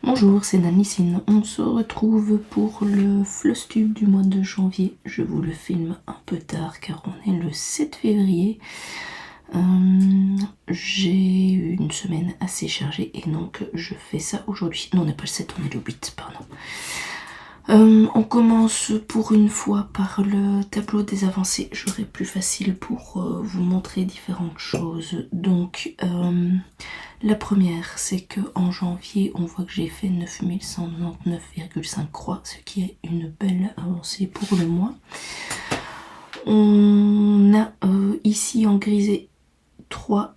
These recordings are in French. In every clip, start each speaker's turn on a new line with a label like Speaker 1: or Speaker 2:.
Speaker 1: Bonjour, c'est Nanlicine. On se retrouve pour le Flosstube du mois de janvier. Je vous le filme un peu tard car on est le 7 février. J'ai eu une semaine assez chargée et donc je fais ça aujourd'hui. Non, on n'est pas le 7, on est le 8, pardon. On commence pour une fois par le tableau des avancées. J'aurai plus facile pour vous montrer différentes choses. Donc la première, c'est que en janvier, on voit que j'ai fait 9199,5 croix, ce qui est une belle avancée pour le mois. On a ici en grisé 3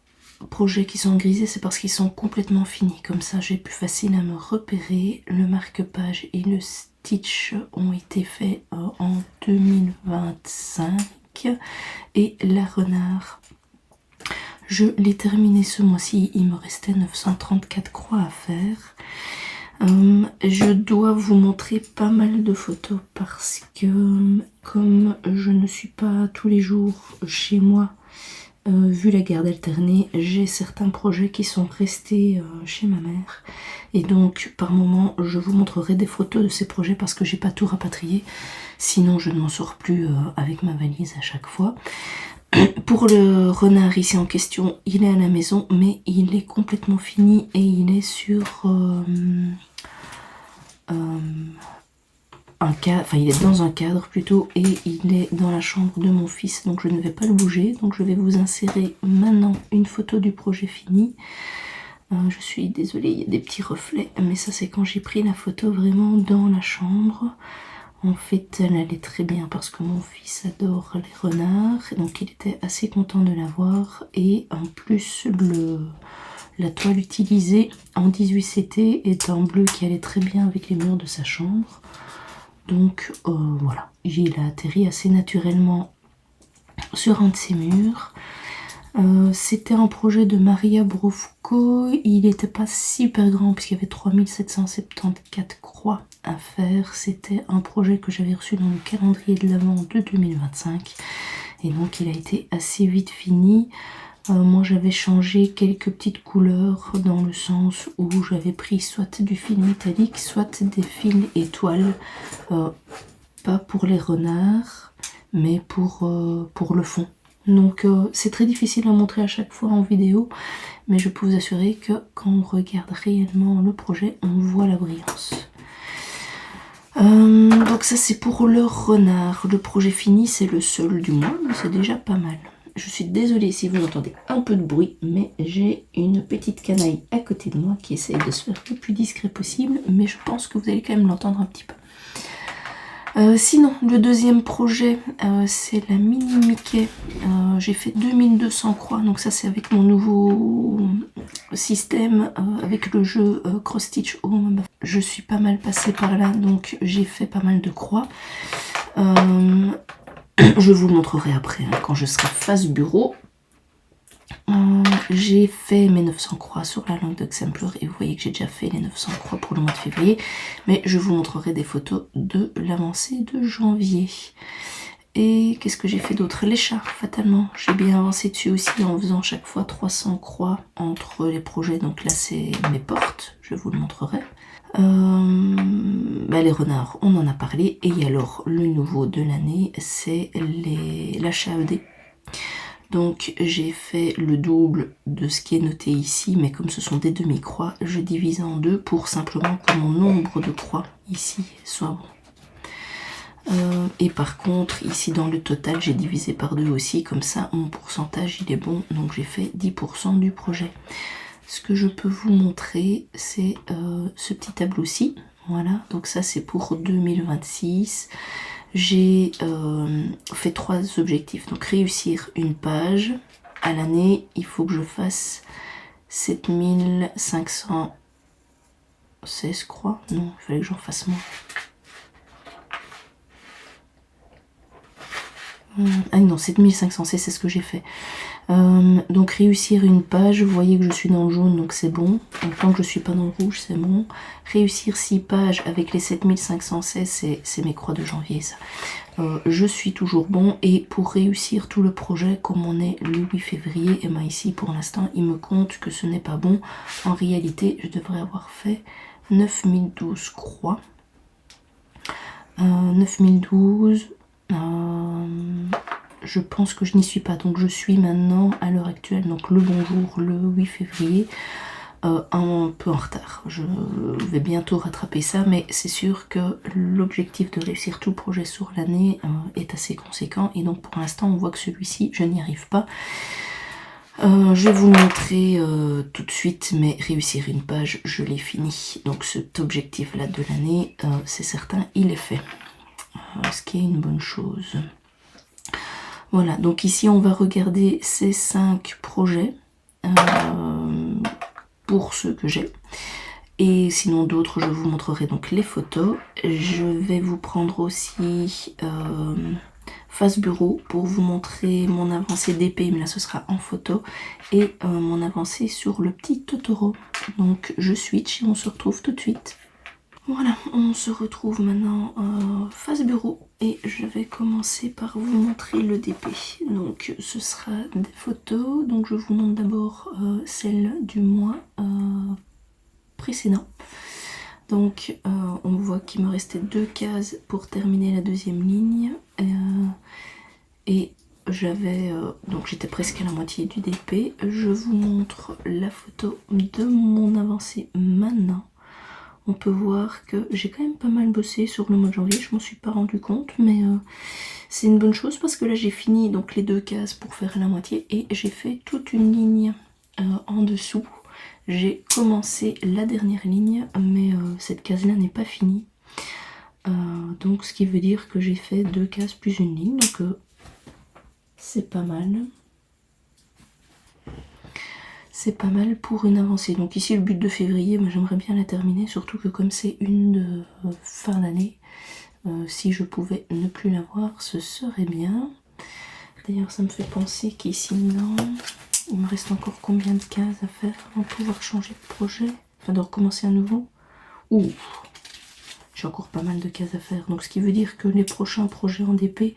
Speaker 1: projets qui sont grisés, c'est parce qu'ils sont complètement finis. Comme ça, j'ai plus facile à me repérer. Le marque-page et le stitch ont été faits en 2025. Et la renard, je l'ai terminé ce mois-ci. Il me restait 934 croix à faire. Je dois vous montrer pas mal de photos parce que comme je ne suis pas tous les jours chez moi, vu la garde alternée, j'ai certains projets qui sont restés chez ma mère. Et donc par moment je vous montrerai des photos de ces projets parce que j'ai pas tout rapatrié. Sinon je ne m'en sors plus avec ma valise à chaque fois. Pour le renard ici en question, il est à la maison mais il est complètement fini et il est sur un cadre, enfin il est dans un cadre plutôt et il est dans la chambre de mon fils, donc je ne vais pas le bouger. Donc je vais vous insérer maintenant une photo du projet fini. Je suis désolée, il y a des petits reflets, mais ça c'est quand j'ai pris la photo vraiment dans la chambre. En fait elle allait très bien parce que mon fils adore les renards, donc il était assez content de la voir. Et en plus la toile utilisée en 18 CT est en bleu qui allait très bien avec les murs de sa chambre. Donc voilà, il a atterri assez naturellement sur un de ces murs. C'était un projet de Maria Brofko, il n'était pas super grand puisqu'il y avait 3774 croix à faire. C'était un projet que j'avais reçu dans le calendrier de l'Avent de 2025 et donc il a été assez vite fini. Moi j'avais changé quelques petites couleurs dans le sens où j'avais pris soit du fil métallique, soit des fils étoiles, pas pour les renards mais pour le fond. Donc c'est très difficile à montrer à chaque fois en vidéo, mais je peux vous assurer que quand on regarde réellement le projet, on voit la brillance. Donc ça c'est pour le renard. Le projet fini, c'est le seul du mois, mais c'est déjà pas mal. Je suis désolée si vous entendez un peu de bruit, mais j'ai une petite canaille à côté de moi qui essaye de se faire le plus discret possible, mais je pense que vous allez quand même l'entendre un petit peu. Sinon, le deuxième projet, c'est la mini Mickey. J'ai fait 2200 croix, donc ça c'est avec mon nouveau système, avec le jeu Cross Stitch Home. Je suis pas mal passée par là, donc j'ai fait pas mal de croix. Je vous le montrerai après, hein, quand je serai face bureau. J'ai fait mes 900 croix sur la langue d'Oxempler et vous voyez que j'ai déjà fait les 900 croix pour le mois de février, mais je vous montrerai des photos de l'avancée de janvier. Et qu'est-ce que j'ai fait d'autre? L'écharpe, fatalement, j'ai bien avancé dessus aussi en faisant chaque fois 300 croix entre les projets. Donc là c'est mes portes, je vous le montrerai. Les renards, on en a parlé. Et alors le nouveau de l'année, c'est l'achat ED. Donc j'ai fait le double de ce qui est noté ici, mais comme ce sont des demi-croix, je divise en deux pour simplement que mon nombre de croix ici soit bon. Et par contre, ici dans le total, j'ai divisé par 2 aussi, comme ça mon pourcentage il est bon, donc j'ai fait 10% du projet. Ce que je peux vous montrer, c'est ce petit tableau-ci. Voilà, donc ça c'est pour 2026. J'ai fait 3 objectifs. Donc réussir une page. À l'année, il faut que je fasse 7516 croix. Non, il fallait que j'en fasse moins. Ah non, 7516, c'est ce que j'ai fait. Donc réussir une page, vous voyez que je suis dans le jaune, donc c'est bon. Donc, tant que je suis pas dans le rouge, c'est bon. Réussir 6 pages avec les 7516, c'est mes croix de janvier, ça. Je suis toujours bon. Et pour réussir tout le projet, comme on est le 8 février, et bien ici pour l'instant, il me compte que ce n'est pas bon. En réalité, je devrais avoir fait 9012 croix. 9012... je pense que je n'y suis pas, donc je suis maintenant à l'heure actuelle, donc le bonjour, le 8 février, un peu en retard. Je vais bientôt rattraper ça, mais c'est sûr que l'objectif de réussir tout le projet sur l'année est assez conséquent, et donc pour l'instant on voit que celui-ci, je n'y arrive pas. Je vais vous le montrer tout de suite, mais réussir une page, je l'ai fini. Donc cet objectif-là de l'année, c'est certain, il est fait. Ce qui est une bonne chose. Voilà, donc ici on va regarder ces 5 projets pour ceux que j'ai. Et sinon d'autres, je vous montrerai donc les photos. Je vais vous prendre aussi face bureau pour vous montrer mon avancée d'épée, mais là ce sera en photo. Et mon avancée sur le petit Totoro. Donc je switch et on se retrouve tout de suite. Voilà, on se retrouve maintenant face bureau et je vais commencer par vous montrer le DP. Donc ce sera des photos, donc je vous montre d'abord celle du mois précédent. Donc on voit qu'il me restait 2 cases pour terminer la deuxième ligne et j'avais donc j'étais presque à la moitié du DP. Je vous montre la photo de mon avancée maintenant. On peut voir que j'ai quand même pas mal bossé sur le mois de janvier, je m'en suis pas rendu compte, mais c'est une bonne chose parce que là j'ai fini donc les 2 cases pour faire la moitié et j'ai fait toute une ligne en dessous. J'ai commencé la dernière ligne, mais cette case là n'est pas finie. Donc ce qui veut dire que j'ai fait 2 cases plus une ligne, donc c'est pas mal. C'est pas mal pour une avancée. Donc ici le but de février, moi j'aimerais bien la terminer, surtout que comme c'est une de fin d'année, si je pouvais ne plus la voir, ce serait bien. D'ailleurs ça me fait penser qu'ici non, il me reste encore combien de cases à faire avant de pouvoir changer de projet, enfin de recommencer à nouveau. Ouh, j'ai encore pas mal de cases à faire, donc ce qui veut dire que les prochains projets en DP,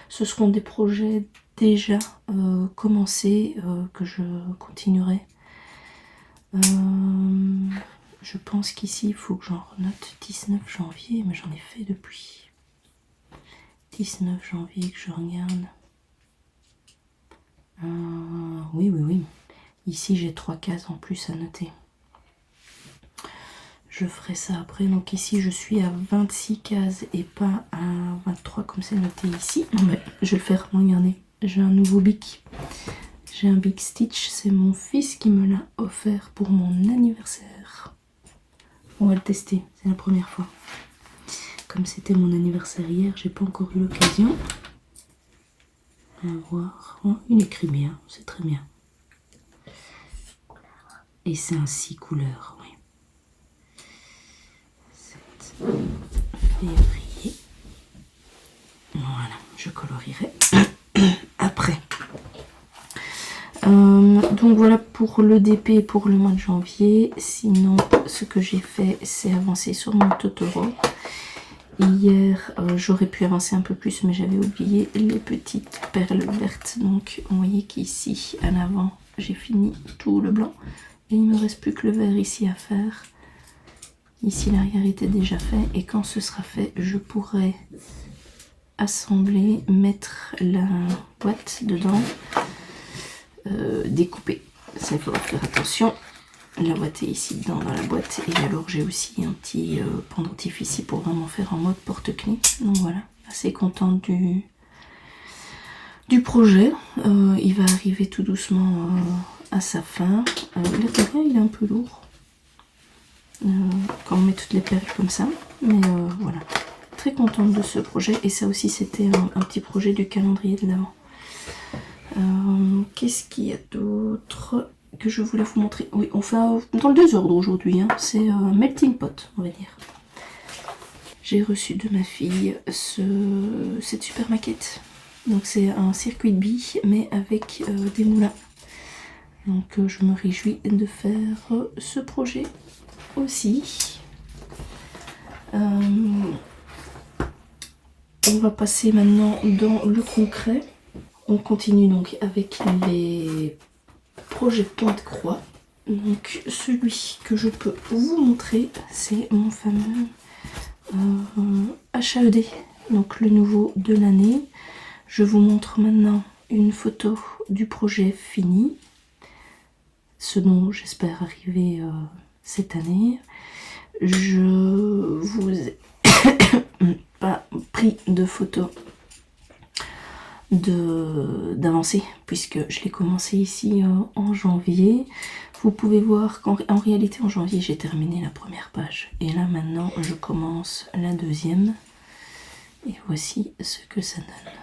Speaker 1: ce seront des projets déjà commencés, que je continuerai. Je pense qu'ici il faut que j'en note 19 janvier, mais j'en ai fait depuis 19 janvier que je regarde. Oui. Ici j'ai 3 cases en plus à noter. Je ferai ça après. Donc ici je suis à 26 cases et pas à 23 comme c'est noté ici. Non mais je vais le faire, regardez. J'ai un nouveau bic. J'ai un Big Stitch, c'est mon fils qui me l'a offert pour mon anniversaire. On va le tester, c'est la première fois. Comme c'était mon anniversaire hier, j'ai pas encore eu l'occasion. On va voir. Oh, il écrit bien, c'est très bien. Et c'est un 6 couleurs, oui. 7 février. Voilà, je colorierai après. Donc voilà pour le DP pour le mois de janvier. Sinon ce que j'ai fait c'est avancer sur mon Totoro. Hier j'aurais pu avancer un peu plus mais j'avais oublié les petites perles vertes. Donc vous voyez qu'ici à l'avant j'ai fini tout le blanc. Et il me reste plus que le vert ici à faire. Ici l'arrière était déjà fait et quand ce sera fait je pourrai assembler, mettre la boîte dedans. Découper, ça il faudra faire attention. La boîte est ici dedans dans la boîte et alors j'ai aussi un petit pendentif ici pour vraiment faire en mode porte-clés. Donc voilà, assez contente du projet. Il va arriver tout doucement à sa fin. L'intérieur il est un peu lourd quand on met toutes les perles comme ça, mais voilà, très contente de ce projet. Et ça aussi c'était un petit projet du calendrier de l'avant. Qu'est-ce qu'il y a d'autre que je voulais vous montrer? Oui, on fait dans le désordre aujourd'hui, hein. C'est un melting pot, on va dire. J'ai reçu de ma fille cette super maquette Donc c'est un circuit de billes mais avec des moulins. Donc je me réjouis de faire ce projet aussi. On va passer maintenant dans le concret. On continue donc avec les projets pointe-croix. Donc celui que je peux vous montrer, c'est mon fameux HAED, donc le nouveau de l'année. Je vous montre maintenant une photo du projet fini, ce dont j'espère arriver cette année. Je vous ai pas pris de photos d'avancée puisque je l'ai commencé ici en janvier. Vous pouvez voir qu'en réalité en janvier j'ai terminé la première page et là maintenant je commence la deuxième et voici ce que ça donne.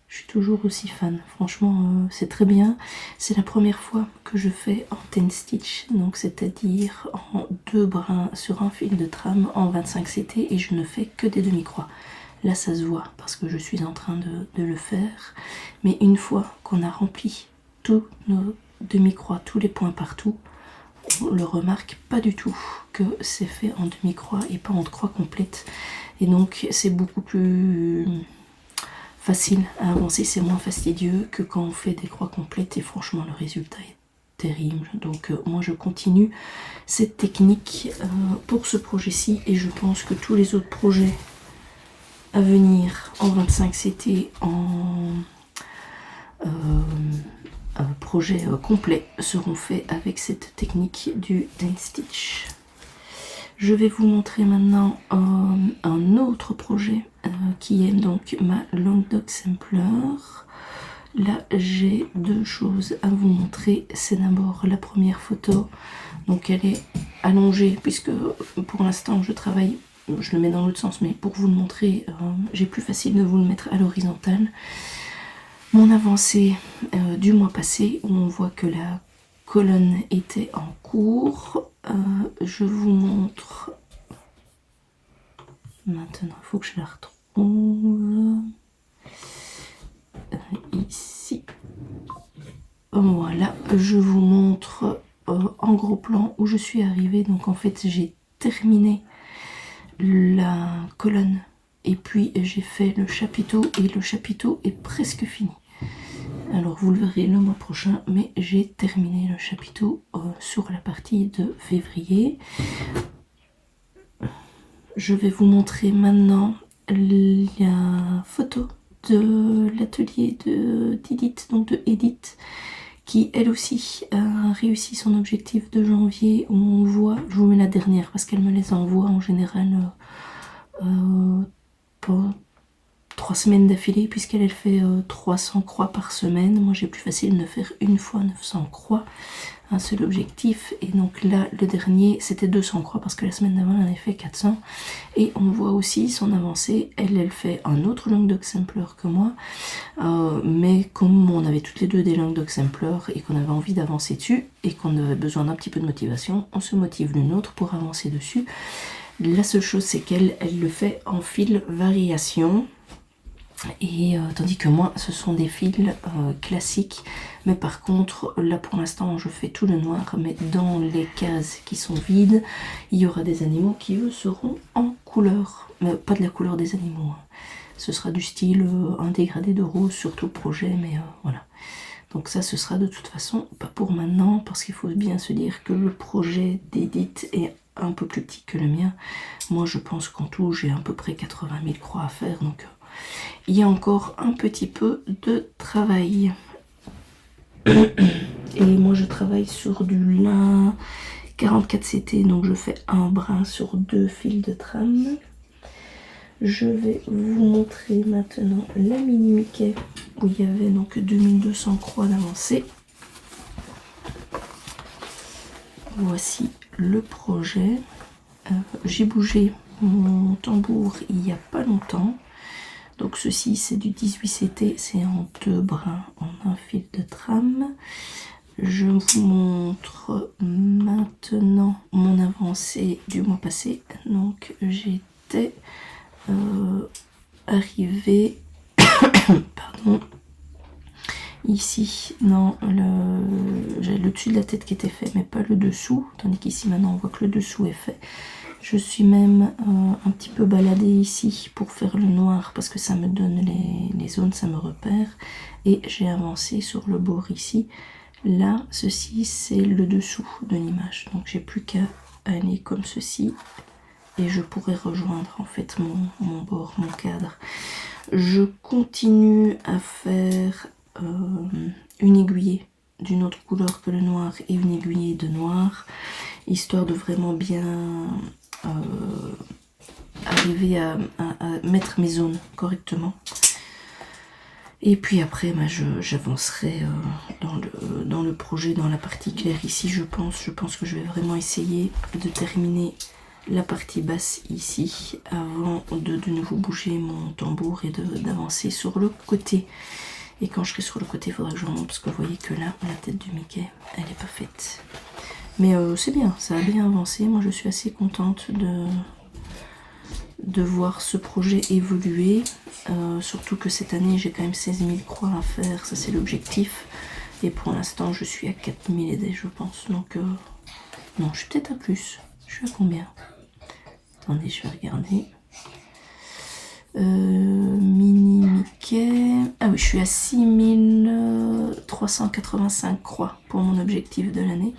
Speaker 1: Je suis toujours aussi fan, franchement c'est très bien. C'est la première fois que je fais en 10 stitch, donc c'est-à-dire en 2 brins sur un fil de trame en 25 CT et je ne fais que des demi-croix. Là ça se voit parce que je suis en train de le faire, mais une fois qu'on a rempli tous nos demi-croix, tous les points partout, on le remarque pas du tout que c'est fait en demi-croix et pas en croix complète. Et donc c'est beaucoup plus facile à avancer, c'est moins fastidieux que quand on fait des croix complètes et franchement le résultat est terrible. Donc moi je continue cette technique pour ce projet-ci et je pense que tous les autres projets à venir en 25 CT en projet complet seront faits avec cette technique du 10 stitch. Je vais vous montrer maintenant un autre projet qui est donc ma Long Dog Sampler. Là j'ai deux choses à vous montrer. C'est d'abord la première photo, donc elle est allongée puisque pour l'instant je travaille, je le mets dans l'autre sens, mais pour vous le montrer j'ai plus facile de vous le mettre à l'horizontale. Mon avancée du mois passé où on voit que la colonne était en cours. Je vous montre maintenant, il faut que je la retrouve ici. Voilà, je vous montre en gros plan où je suis arrivée. Donc en fait j'ai terminé la colonne et puis j'ai fait le chapiteau et le chapiteau est presque fini. Alors vous le verrez le mois prochain, mais j'ai terminé le chapiteau sur la partie de février. Je vais vous montrer maintenant la photo de l'atelier d'Edith, donc de Edith, qui elle aussi a réussi son objectif de janvier, où on voit, je vous mets la dernière parce qu'elle me les envoie en général pour 3 semaines d'affilée, puisqu'elle fait 300 croix par semaine. Moi j'ai plus facile de faire une fois 900 croix, un seul objectif, et donc là le dernier c'était 200 croix parce que la semaine d'avant elle en avait fait 400. Et on voit aussi son avancée, elle fait un autre Long Dog Sampler que moi, mais comme on avait toutes les deux des Long Dog Sampler et qu'on avait envie d'avancer dessus et qu'on avait besoin d'un petit peu de motivation, on se motive l'une l'autre pour avancer dessus. La seule chose c'est qu'elle le fait en fil variation. Et tandis que moi ce sont des fils classiques, mais par contre là pour l'instant je fais tout le noir, mais dans les cases qui sont vides il y aura des animaux qui eux seront en couleur, mais pas de la couleur des animaux, hein. Ce sera du style un dégradé de rose sur tout le projet, mais voilà. Donc ça ce sera de toute façon pas pour maintenant, parce qu'il faut bien se dire que le projet d'Edith est un peu plus petit que le mien. Moi je pense qu'en tout j'ai à peu près 80 000 croix à faire, donc il y a encore un petit peu de travail. Et moi je travaille sur du lin 44 CT, donc je fais un brin sur 2 fils de trame. Je vais vous montrer maintenant la mini Mickey où il y avait donc 2200 croix d'avancée. Voici le projet. J'ai bougé mon tambour il n'y a pas longtemps. Donc ceci c'est du 18 CT, c'est en 2 brins en un fil de trame. Je vous montre maintenant mon avancée du mois passé. Donc j'étais arrivée Pardon. Ici, non, j'ai le dessus de la tête qui était fait, mais pas le dessous. Tandis qu'ici, maintenant, on voit que le dessous est fait. Je suis même un petit peu baladée ici pour faire le noir, parce que ça me donne les zones, ça me repère. Et j'ai avancé sur le bord ici. Là, ceci, c'est le dessous de l'image. Donc, j'ai plus qu'à aller comme ceci. Et je pourrais rejoindre, en fait, mon bord, mon cadre. Je continue à faire une aiguillée d'une autre couleur que le noir et une aiguillée de noir, histoire de vraiment bien arriver à mettre mes zones correctement. Et puis après, bah, j'avancerai dans le projet, dans la partie claire ici. Je pense que je vais vraiment essayer de terminer la partie basse ici avant de nouveau bouger mon tambour et d'avancer sur le côté. Et quand je serai sur le côté, il faudra que je remonte parce que vous voyez que là, la tête de Mickey, elle n'est pas faite. Mais c'est bien, ça a bien avancé. Moi, je suis assez contente de voir ce projet évoluer. Surtout que cette année, j'ai quand même 16 000 croix à faire. Ça, c'est l'objectif. Et pour l'instant, je suis à 4 000 aidés, je pense. Donc, non, je suis peut-être à plus. Je suis à combien? Attendez, je vais regarder. Mini Mickey. Ah oui, je suis à 6385 croix pour mon objectif de l'année.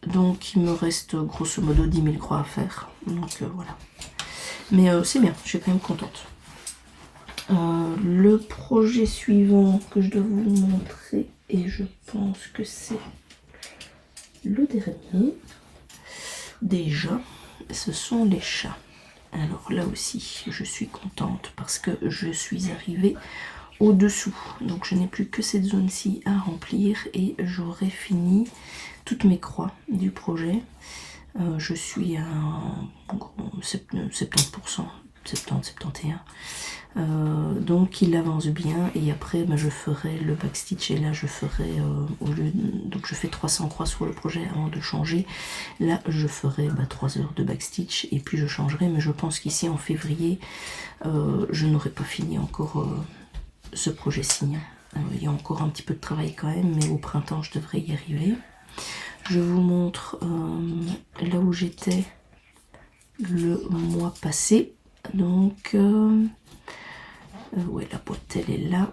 Speaker 1: Donc il me reste grosso modo 10 000 croix à faire. Donc voilà. Mais c'est bien, je suis quand même contente. Le projet suivant que je dois vous montrer, et je pense que c'est le dernier, déjà, ce sont les chats. Alors là aussi, je suis contente parce que je suis arrivée au-dessous. Donc je n'ai plus que cette zone-ci à remplir et j'aurai fini toutes mes croix du projet. Je suis à 70%, 70-71%. Donc il avance bien et après je ferai le backstitch et là je ferai donc je fais 300 croix sur le projet avant de changer. Là je ferai 3 heures de backstitch et puis je changerai, mais je pense qu'ici en février je n'aurai pas fini encore ce projet-ci. Il y a encore un petit peu de travail quand même, mais au printemps je devrais y arriver. Je vous montre là où j'étais le mois passé. Donc ouais, la boîte elle est là.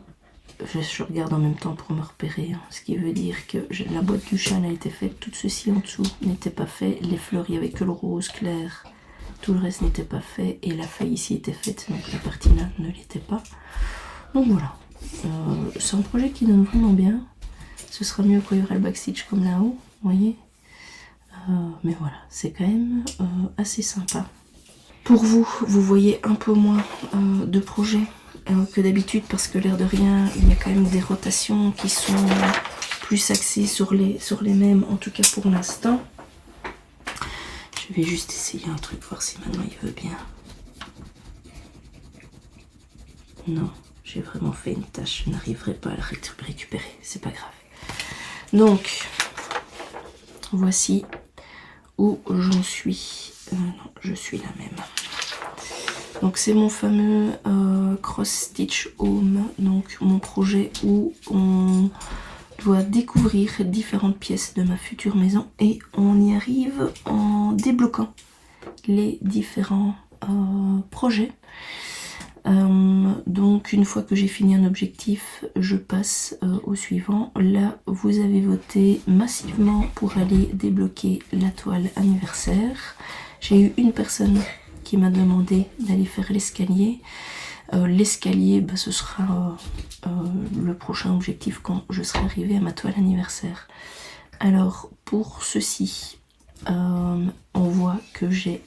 Speaker 1: Je regarde en même temps pour me repérer, ce qui veut dire que la boîte du chat a été faite, tout ceci en dessous n'était pas fait, les fleurs il n'y avait que le rose clair, tout le reste n'était pas fait et la feuille ici était faite, donc la partie là ne l'était pas. Donc voilà, c'est un projet qui donne vraiment bien. Ce sera mieux quand il y aura le backstitch comme là-haut, vous voyez. Mais voilà, c'est quand même assez sympa. Pour vous, vous voyez un peu moins de projets que d'habitude parce que l'air de rien, il y a quand même des rotations qui sont plus axées sur les mêmes, en tout cas pour l'instant. Je vais juste essayer un truc, voir si maintenant il veut bien. Non, j'ai vraiment fait une tâche, je n'arriverai pas à le récupérer, c'est pas grave. Donc, voici où j'en suis. Non, je suis la même. Donc c'est mon fameux Cross Stitch Home, donc mon projet où on doit découvrir différentes pièces de ma future maison et on y arrive en débloquant les différents projets. Donc une fois que j'ai fini un objectif, je passe au suivant. Là vous avez voté massivement pour aller débloquer la toile anniversaire. J'ai eu une personne qui m'a demandé d'aller faire l'escalier. L'escalier, ce sera le prochain objectif quand je serai arrivée à ma toile anniversaire. Alors pour ceci, on voit que j'ai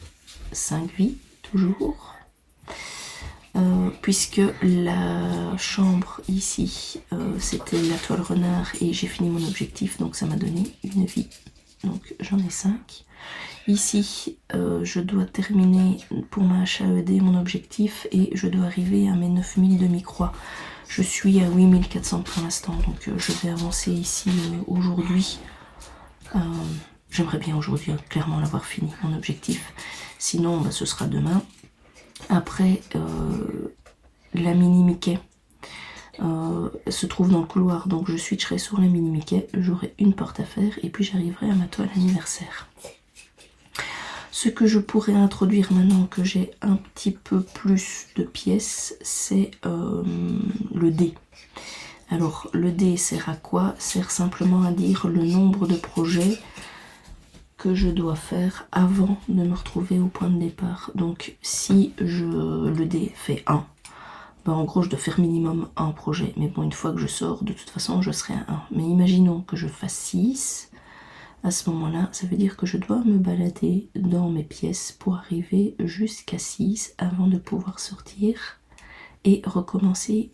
Speaker 1: 5 vies toujours. Puisque la chambre ici c'était la toile renard et j'ai fini mon objectif, donc ça m'a donné une vie, donc j'en ai 5. Ici je dois terminer pour ma HAED mon objectif et je dois arriver à mes 9000 demi-croix. Je suis à 8400 pour l'instant, donc je vais avancer ici aujourd'hui. J'aimerais bien aujourd'hui clairement l'avoir fini mon objectif, sinon ce sera demain. Après, la mini Mickey se trouve dans le couloir, donc je switcherai sur la mini Mickey, j'aurai une porte à faire et puis j'arriverai à ma toile anniversaire. Ce que je pourrais introduire maintenant que j'ai un petit peu plus de pièces, c'est le dé. Alors le dé sert à quoi? Sert simplement à dire le nombre de projets que je dois faire avant de me retrouver au point de départ. Donc si le dé fait 1, ben en gros je dois faire minimum un projet. Mais bon, une fois que je sors, de toute façon je serai à 1. Mais imaginons que je fasse 6. À ce moment-là, ça veut dire que je dois me balader dans mes pièces pour arriver jusqu'à 6 avant de pouvoir sortir et recommencer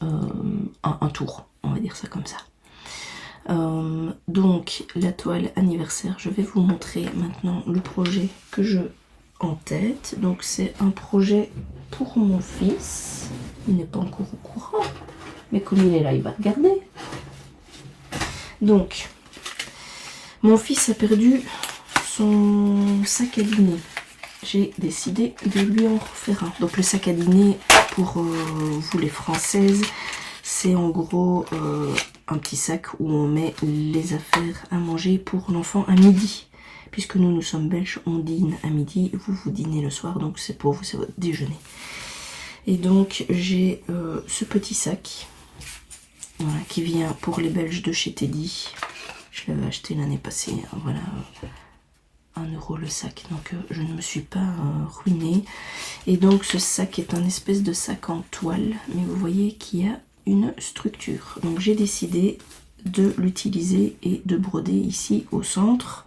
Speaker 1: un tour, on va dire ça comme ça. Donc la toile anniversaire, je vais vous montrer maintenant le projet que je en tête. Donc c'est un projet pour mon fils, il n'est pas encore au courant, mais comme il est là, il va regarder. Donc mon fils a perdu son sac à dîner, j'ai décidé de lui en refaire un. Donc le sac à dîner, pour vous les françaises, c'est en gros un petit sac où on met les affaires à manger pour l'enfant à midi. Puisque nous sommes belges, on dîne à midi, vous dînez le soir, donc c'est pour vous, c'est votre déjeuner. Et donc j'ai ce petit sac, voilà, qui vient pour les Belges de chez Teddy. Je l'avais acheté l'année passée, voilà, 1 € le sac, donc je ne me suis pas ruinée. Et donc ce sac est un espèce de sac en toile, mais vous voyez qu'il y a une structure. Donc j'ai décidé de l'utiliser et de broder ici au centre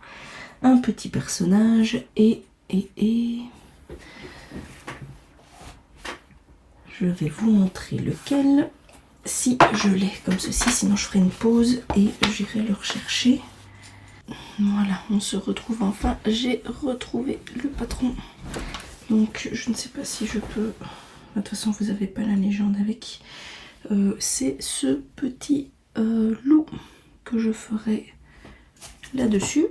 Speaker 1: un petit personnage et je vais vous montrer lequel, si je l'ai comme ceci, sinon je ferai une pause et j'irai le rechercher. Voilà, on se retrouve enfin, j'ai retrouvé le patron. Donc je ne sais pas si je peux, de toute façon vous n'avez pas la légende avec, c'est ce petit loup que je ferai là-dessus.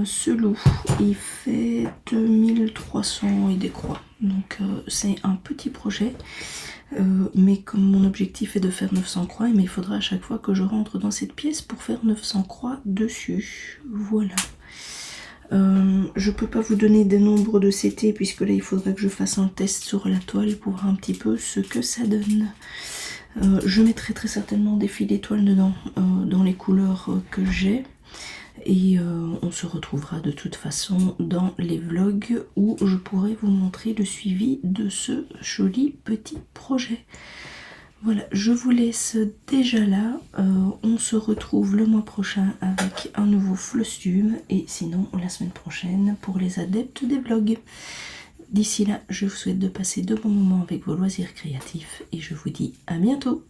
Speaker 1: Ce loup, il fait 2300 et des croix, donc c'est un petit projet, mais comme mon objectif est de faire 900 croix, mais il faudra à chaque fois que je rentre dans cette pièce pour faire 900 croix dessus. Voilà. Je peux pas vous donner des nombres de CT puisque là il faudrait que je fasse un test sur la toile pour voir un petit peu ce que ça donne. Je mettrai très certainement des fils d'étoiles dedans, dans les couleurs que j'ai. Et on se retrouvera de toute façon dans les vlogs où je pourrai vous montrer le suivi de ce joli petit projet. Voilà, je vous laisse déjà là. On se retrouve le mois prochain avec un nouveau flostume et sinon la semaine prochaine pour les adeptes des vlogs. D'ici là, je vous souhaite de passer de bons moments avec vos loisirs créatifs et je vous dis à bientôt.